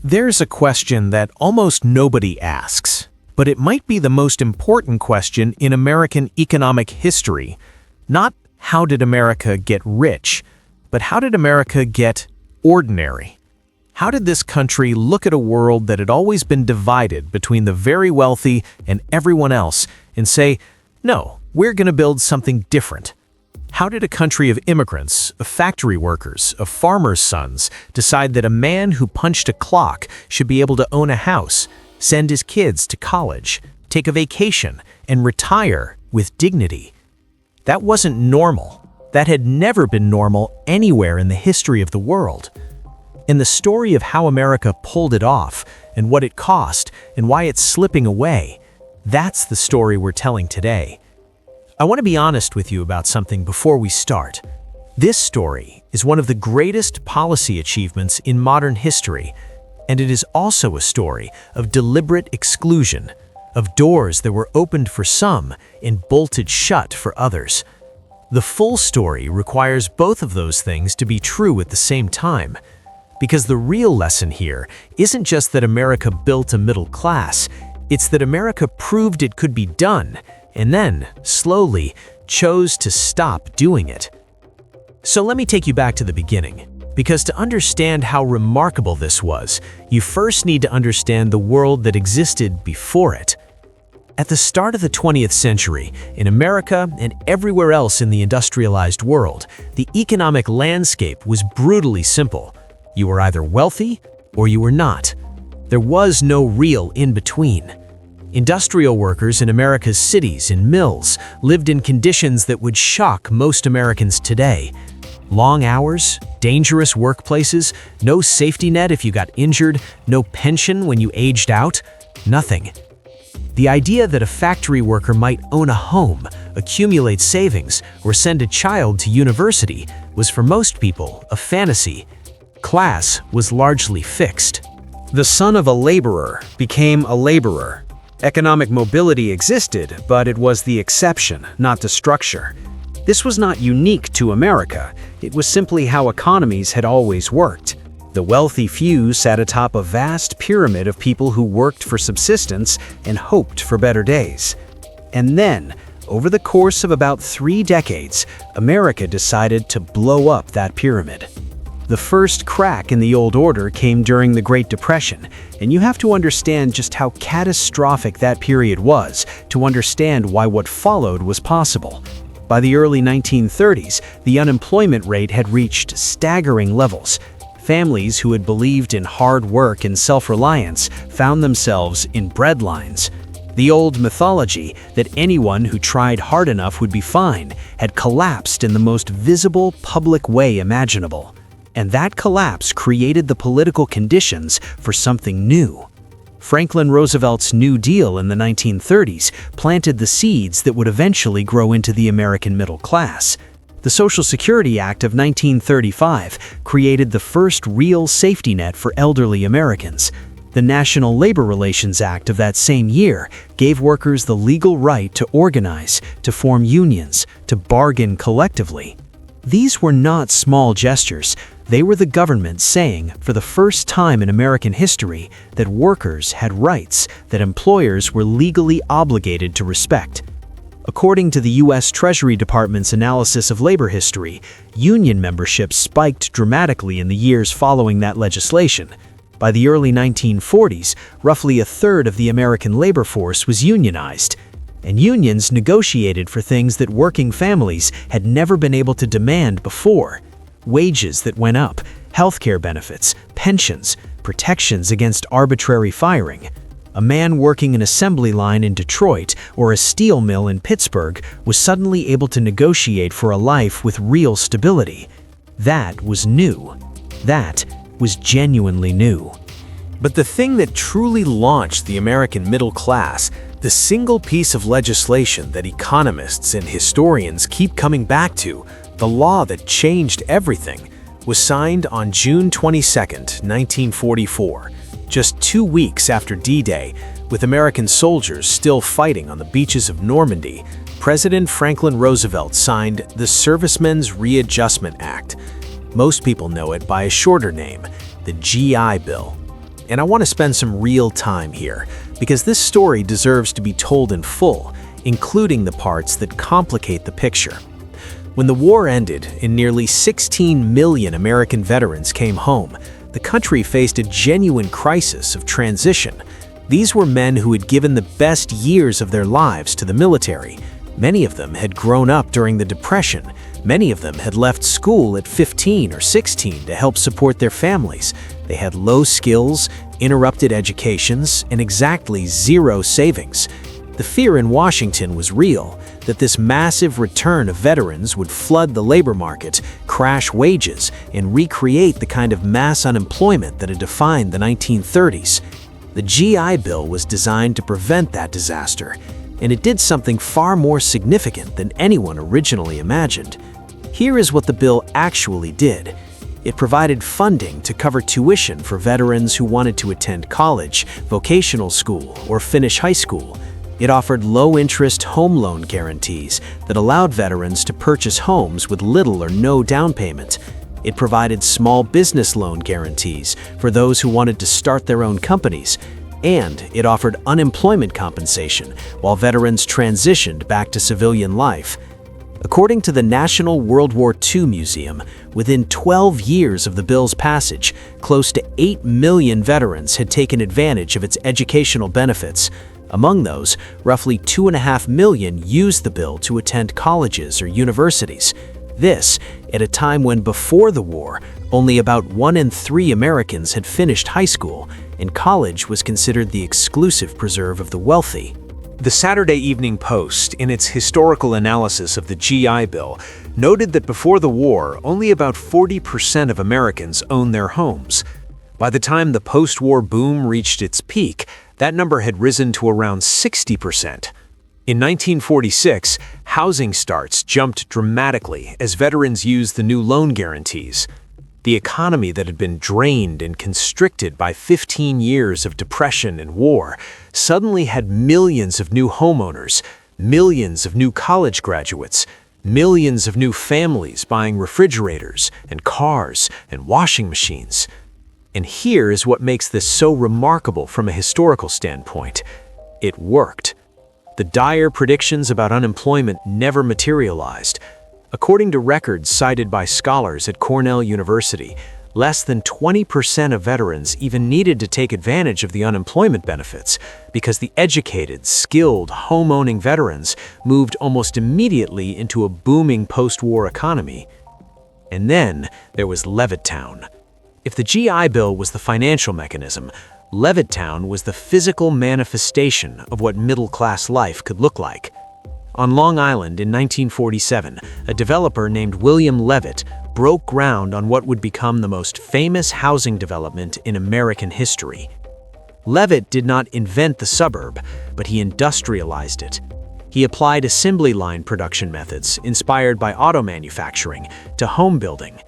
There's a question that almost nobody asks, but it might be the most important question in American economic history. Not how did America get rich, but how did America get ordinary? How did this country look at a world that had always been divided between the very wealthy and everyone else and say, no, we're going to build something different? How did a country of immigrants, of factory workers, of farmers' sons decide that a man who punched a clock should be able to own a house, send his kids to college, take a vacation, and retire with dignity? That wasn't normal. That had never been normal anywhere in the history of the world. And the story of how America pulled it off, and what it cost, and why it's slipping away, that's the story we're telling today. I want to be honest with you about something before we start. This story is one of the greatest policy achievements in modern history, and it is also a story of deliberate exclusion, of doors that were opened for some and bolted shut for others. The full story requires both of those things to be true at the same time, because the real lesson here isn't just that America built a middle class, it's that America proved it could be done, and then, slowly, chose to stop doing it. So let me take you back to the beginning, because to understand how remarkable this was, you first need to understand the world that existed before it. At the start of the 20th century, in America and everywhere else in the industrialized world, the economic landscape was brutally simple. You were either wealthy or you were not. There was no real in-between. Industrial workers in America's cities and mills lived in conditions that would shock most Americans today. Long hours, dangerous workplaces, no safety net if you got injured, no pension when you aged out, nothing. The idea that a factory worker might own a home, accumulate savings, or send a child to university was for most people a fantasy. Class was largely fixed. The son of a laborer became a laborer. Economic mobility existed, but it was the exception, not the structure. This was not unique to America. It was simply how economies had always worked. The wealthy few sat atop a vast pyramid of people who worked for subsistence and hoped for better days. And then, over the course of about 3 decades, America decided to blow up that pyramid. The first crack in the old order came during the Great Depression, and you have to understand just how catastrophic that period was to understand why what followed was possible. By the early 1930s, the unemployment rate had reached staggering levels. Families who had believed in hard work and self-reliance found themselves in breadlines. The old mythology that anyone who tried hard enough would be fine had collapsed in the most visible public way imaginable. And that collapse created the political conditions for something new. Franklin Roosevelt's New Deal in the 1930s planted the seeds that would eventually grow into the American middle class. The Social Security Act of 1935 created the first real safety net for elderly Americans. The National Labor Relations Act of that same year gave workers the legal right to organize, to form unions, to bargain collectively. These were not small gestures. They were the government saying, for the first time in American history, that workers had rights that employers were legally obligated to respect. According to the U.S. Treasury Department's analysis of labor history, union membership spiked dramatically in the years following that legislation. By the early 1940s, roughly a third of the American labor force was unionized. And unions negotiated for things that working families had never been able to demand before. Wages that went up, healthcare benefits, pensions, protections against arbitrary firing. A man working an assembly line in Detroit or a steel mill in Pittsburgh was suddenly able to negotiate for a life with real stability. That was new. That was genuinely new. But the thing that truly launched the American middle class, the single piece of legislation that economists and historians keep coming back to, the law that changed everything, was signed on June 22, 1944, just 2 weeks after D-Day, with American soldiers still fighting on the beaches of Normandy. President Franklin Roosevelt signed the Servicemen's Readjustment Act. Most people know it by a shorter name, the GI Bill. and I want to spend some real time here, because this story deserves to be told in full, including the parts that complicate the picture. When the war ended and nearly 16 million American veterans came home, the country faced a genuine crisis of transition. These were men who had given the best years of their lives to the military. Many of them had grown up during the Depression. Many of them had left school at 15 or 16 to help support their families. They had low skills, interrupted educations, and exactly zero savings. The fear in Washington was real, that this massive return of veterans would flood the labor market, crash wages, and recreate the kind of mass unemployment that had defined the 1930s. The GI Bill was designed to prevent that disaster, and it did something far more significant than anyone originally imagined. Here is what the bill actually did. It provided funding to cover tuition for veterans who wanted to attend college, vocational school, or finish high school. It offered low-interest home loan guarantees that allowed veterans to purchase homes with little or no down payment. It provided small business loan guarantees for those who wanted to start their own companies. And it offered unemployment compensation while veterans transitioned back to civilian life. According to the National World War II Museum, within 12 years of the bill's passage, close to 8 million veterans had taken advantage of its educational benefits. Among those, roughly 2.5 million used the bill to attend colleges or universities. This, at a time when before the war, only about 1 in 3 Americans had finished high school, and college was considered the exclusive preserve of the wealthy. The Saturday Evening Post, in its historical analysis of the GI Bill, noted that before the war, only about 40% of Americans owned their homes. By the time the post-war boom reached its peak, that number had risen to around 60%. In 1946, housing starts jumped dramatically as veterans used the new loan guarantees. The economy that had been drained and constricted by 15 years of depression and war suddenly had millions of new homeowners, millions of new college graduates, millions of new families buying refrigerators and cars and washing machines. And here is what makes this so remarkable from a historical standpoint. It worked. The dire predictions about unemployment never materialized. According to records cited by scholars at Cornell University, less than 20% of veterans even needed to take advantage of the unemployment benefits because the educated, skilled, home-owning veterans moved almost immediately into a booming post-war economy. And then there was Levittown. If the GI Bill was the financial mechanism, Levittown was the physical manifestation of what middle-class life could look like. On Long Island in 1947, a developer named William Levitt broke ground on what would become the most famous housing development in American history. Levitt did not invent the suburb, but he industrialized it. He applied assembly line production methods inspired by auto manufacturing to home building.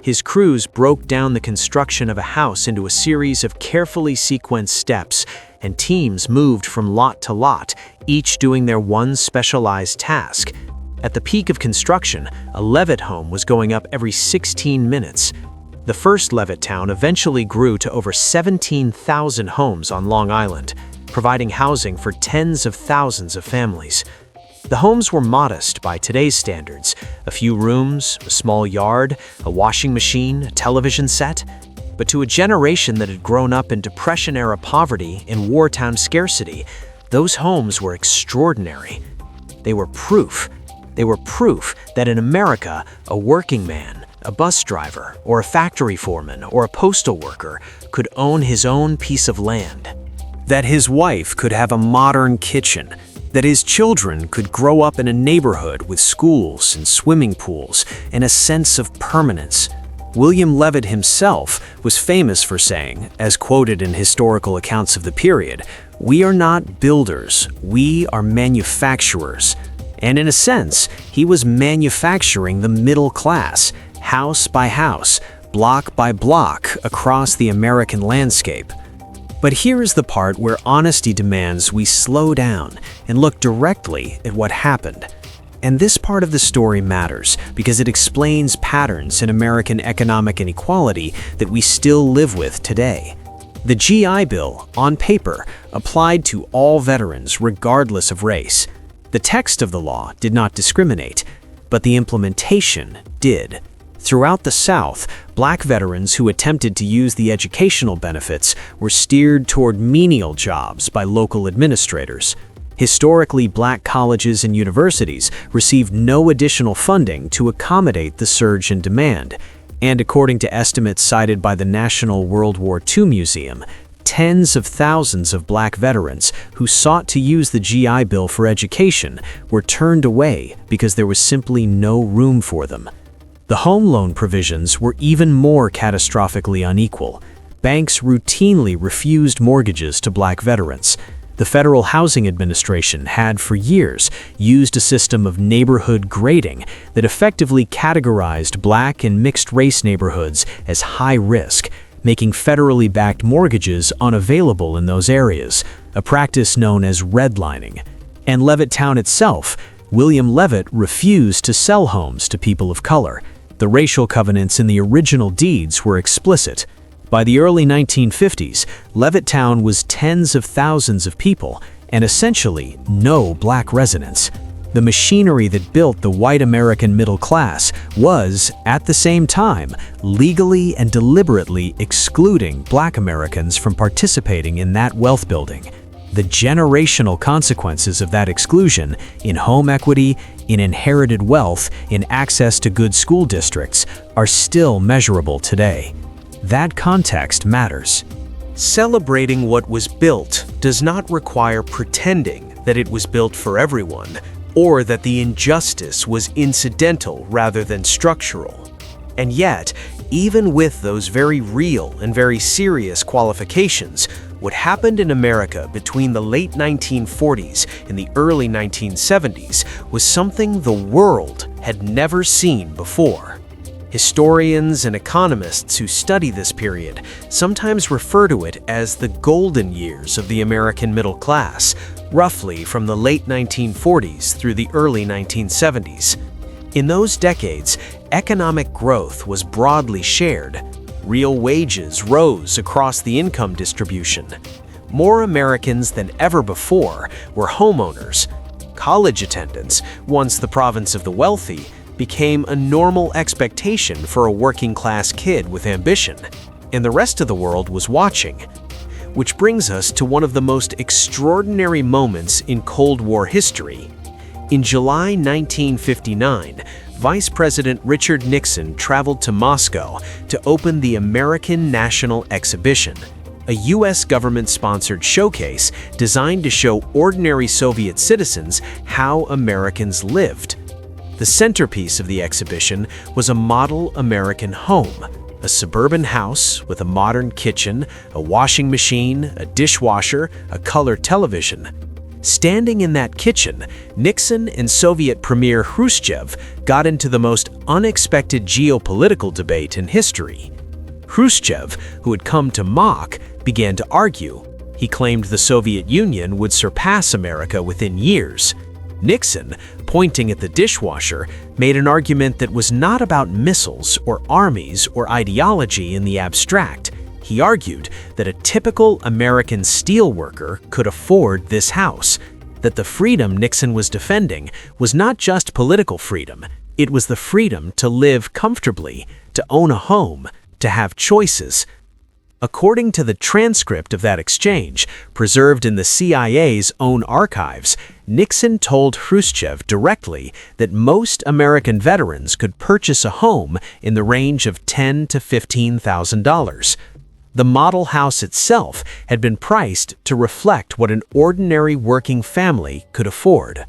His crews broke down the construction of a house into a series of carefully sequenced steps, and teams moved from lot to lot, each doing their one specialized task. At the peak of construction, a Levitt home was going up every 16 minutes. The first Levittown eventually grew to over 17,000 homes on Long Island, providing housing for tens of thousands of families. The homes were modest by today's standards: a few rooms, a small yard, a washing machine, a television set. But to a generation that had grown up in Depression-era poverty and wartime scarcity, those homes were extraordinary. They were proof. They were proof that in America, a working man, a bus driver, or a factory foreman, or a postal worker could own his own piece of land. That his wife could have a modern kitchen, that his children could grow up in a neighborhood with schools and swimming pools and a sense of permanence. William Levitt himself was famous for saying, as quoted in historical accounts of the period, "We are not builders, we are manufacturers." And in a sense, he was manufacturing the middle class, house by house, block by block, across the American landscape. But here is the part where honesty demands we slow down and look directly at what happened. And this part of the story matters because it explains patterns in American economic inequality that we still live with today. The GI Bill, on paper, applied to all veterans regardless of race. The text of the law did not discriminate, but the implementation did. Throughout the South, black veterans who attempted to use the educational benefits were steered toward menial jobs by local administrators. Historically, black colleges and universities received no additional funding to accommodate the surge in demand. And according to estimates cited by the National World War II Museum, tens of thousands of black veterans who sought to use the GI Bill for education were turned away because there was simply no room for them. The home loan provisions were even more catastrophically unequal. Banks routinely refused mortgages to black veterans. The Federal Housing Administration had for years used a system of neighborhood grading that effectively categorized black and mixed-race neighborhoods as high risk, making federally backed mortgages unavailable in those areas, a practice known as redlining. And Levittown itself, William Levitt refused to sell homes to people of color. The racial covenants in the original deeds were explicit. By the early 1950s, Levittown was tens of thousands of people and essentially no black residents. The machinery that built the white American middle class was, at the same time, legally and deliberately excluding black Americans from participating in that wealth building. The generational consequences of that exclusion in home equity, in inherited wealth, in access to good school districts are still measurable today. That context matters. Celebrating what was built does not require pretending that it was built for everyone, or that the injustice was incidental rather than structural. And yet, even with those very real and very serious qualifications, what happened in America between the late 1940s and the early 1970s was something the world had never seen before. Historians and economists who study this period sometimes refer to it as the golden years of the American middle class, roughly from the late 1940s through the early 1970s. In those decades, economic growth was broadly shared. Real wages rose across the income distribution. More Americans than ever before were homeowners. College attendance, once the province of the wealthy, became a normal expectation for a working-class kid with ambition, and the rest of the world was watching. Which brings us to one of the most extraordinary moments in Cold War history. In July 1959, Vice President Richard Nixon traveled to Moscow to open the American National Exhibition, a U.S. government-sponsored showcase designed to show ordinary Soviet citizens how Americans lived. The centerpiece of the exhibition was a model American home, a suburban house with a modern kitchen, a washing machine, a dishwasher, a color television. Standing in that kitchen, Nixon and Soviet Premier Khrushchev got into the most unexpected geopolitical debate in history. Khrushchev, who had come to mock, began to argue. He claimed the Soviet Union would surpass America within years. Nixon, pointing at the dishwasher, made an argument that was not about missiles or armies or ideology in the abstract. He argued that a typical American steelworker could afford this house, that the freedom Nixon was defending was not just political freedom, it was the freedom to live comfortably, to own a home, to have choices. According to the transcript of that exchange, preserved in the CIA's own archives, Nixon told Khrushchev directly that most American veterans could purchase a home in the range of $10,000 to $15,000. The model house itself had been priced to reflect what an ordinary working family could afford.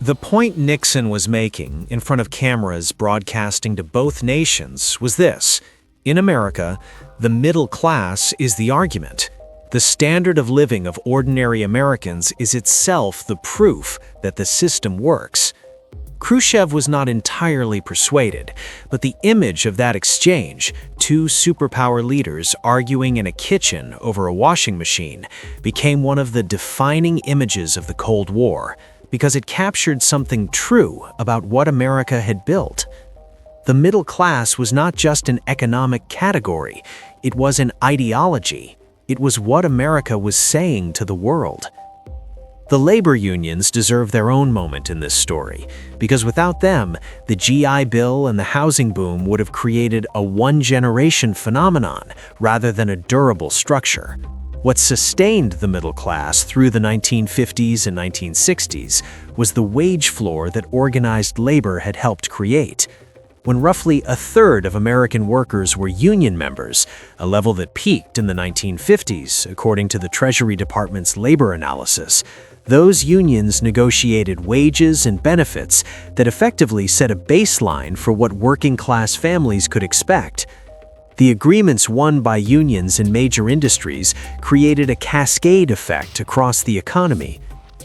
The point Nixon was making in front of cameras broadcasting to both nations was this: in America, the middle class is the argument. The standard of living of ordinary Americans is itself the proof that the system works. Khrushchev was not entirely persuaded, but the image of that exchange, two superpower leaders arguing in a kitchen over a washing machine, became one of the defining images of the Cold War, because it captured something true about what America had built. The middle class was not just an economic category, it was an ideology. It was what America was saying to the world. The labor unions deserve their own moment in this story, because without them, the GI Bill and the housing boom would have created a one-generation phenomenon rather than a durable structure. What sustained the middle class through the 1950s and 1960s was the wage floor that organized labor had helped create. When roughly a third of American workers were union members, a level that peaked in the 1950s, according to the Treasury Department's labor analysis, those unions negotiated wages and benefits that effectively set a baseline for what working-class families could expect. The agreements won by unions in major industries created a cascade effect across the economy.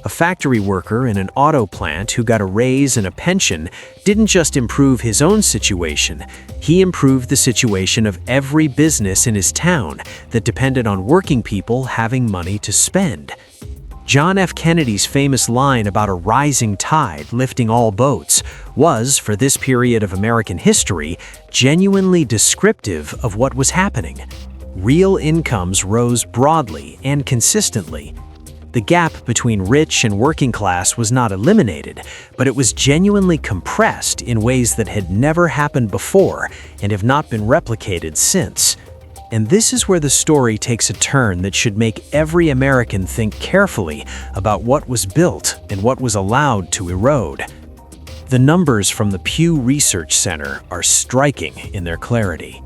A factory worker in an auto plant who got a raise and a pension didn't just improve his own situation, he improved the situation of every business in his town that depended on working people having money to spend. John F. Kennedy's famous line about a rising tide lifting all boats was, for this period of American history, genuinely descriptive of what was happening. Real incomes rose broadly and consistently. The gap between rich and working class was not eliminated, but it was genuinely compressed in ways that had never happened before and have not been replicated since. And this is where the story takes a turn that should make every American think carefully about what was built and what was allowed to erode. The numbers from the Pew Research Center are striking in their clarity.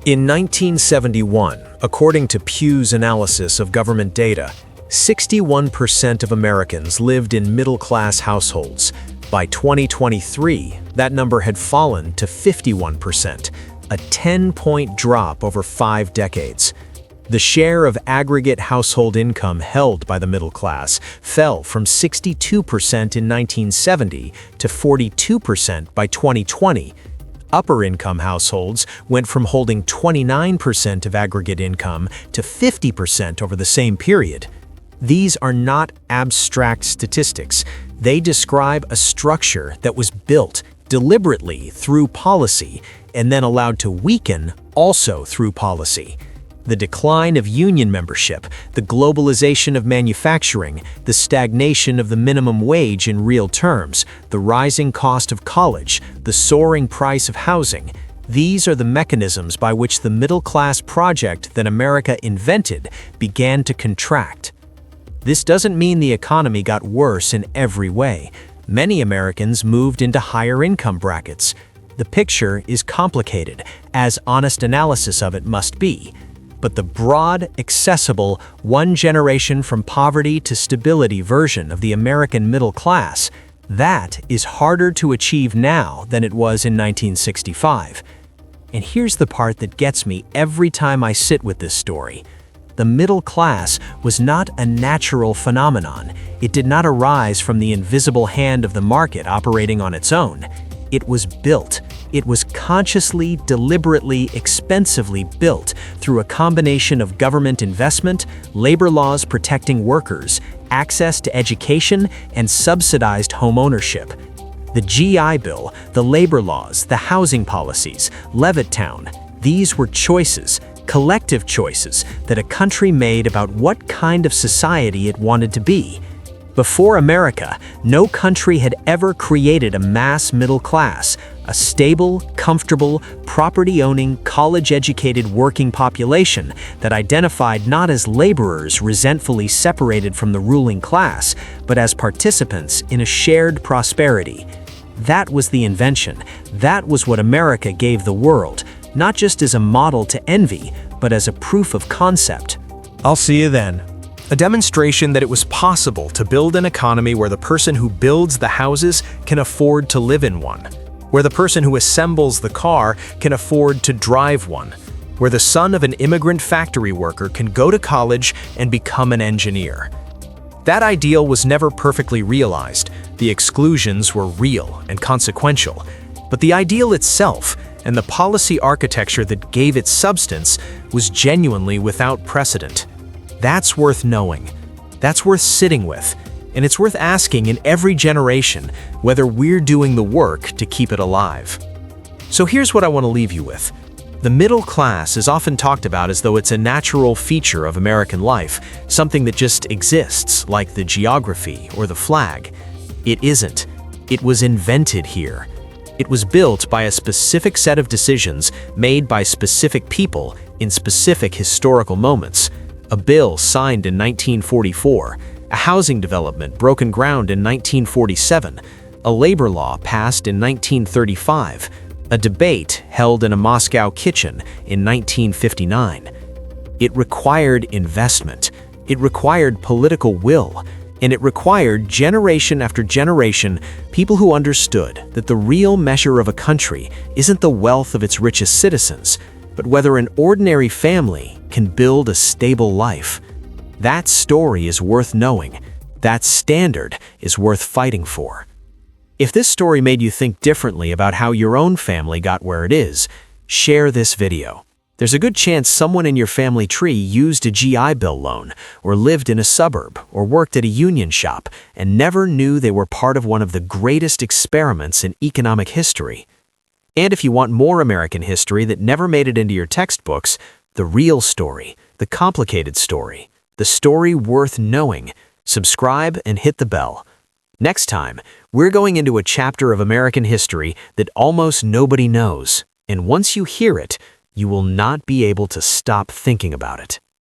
In 1971, according to Pew's analysis of government data, 61% of Americans lived in middle-class households. By 2023, that number had fallen to 51%, a 10-point drop over 5 decades. The share of aggregate household income held by the middle class fell from 62% in 1970 to 42% by 2020. Upper-income households went from holding 29% of aggregate income to 50% over the same period. These are not abstract statistics. They describe a structure that was built deliberately through policy and then allowed to weaken also through policy. The decline of union membership, the globalization of manufacturing, the stagnation of the minimum wage in real terms, the rising cost of college, the soaring price of housing, these are the mechanisms by which the middle-class project that America invented began to contract. This doesn't mean the economy got worse in every way. Many Americans moved into higher income brackets. The picture is complicated, as honest analysis of it must be. But the broad, accessible, one generation from poverty to stability version of the American middle class, that is harder to achieve now than it was in 1965. And here's the part that gets me every time I sit with this story. The middle class was not a natural phenomenon. It did not arise from the invisible hand of the market operating on its own. It was built. It was consciously, deliberately, expensively built through a combination of government investment, labor laws protecting workers, access to education, and subsidized home ownership. The GI Bill, the labor laws, the housing policies, Levittown, these were choices, collective choices that a country made about what kind of society it wanted to be. Before America, no country had ever created a mass middle class, a stable, comfortable, property-owning, college-educated working population that identified not as laborers resentfully separated from the ruling class, but as participants in a shared prosperity. That was the invention. That was what America gave the world, not just as a model to envy, but as a proof of concept. I'll see you then. A demonstration that it was possible to build an economy where the person who builds the houses can afford to live in one, where the person who assembles the car can afford to drive one, where the son of an immigrant factory worker can go to college and become an engineer. That ideal was never perfectly realized. The exclusions were real and consequential, but the ideal itself and the policy architecture that gave it substance was genuinely without precedent. That's worth knowing. That's worth sitting with. And it's worth asking in every generation whether we're doing the work to keep it alive. So here's what I want to leave you with. The middle class is often talked about as though it's a natural feature of American life, something that just exists, like the geography or the flag. It isn't. It was invented here. It was built by a specific set of decisions made by specific people in specific historical moments. A bill signed in 1944, a housing development broken ground in 1947, a labor law passed in 1935, a debate held in a Moscow kitchen in 1959. It required investment, it required political will, and it required generation after generation people who understood that the real measure of a country isn't the wealth of its richest citizens, but whether an ordinary family can build a stable life. That story is worth knowing. That standard is worth fighting for. If this story made you think differently about how your own family got where it is, share this video. There's a good chance someone in your family tree used a GI Bill loan, or lived in a suburb, or worked at a union shop, and never knew they were part of one of the greatest experiments in economic history. And if you want more American history that never made it into your textbooks, the real story, the complicated story, the story worth knowing, subscribe and hit the bell. Next time, we're going into a chapter of American history that almost nobody knows, and once you hear it, you will not be able to stop thinking about it.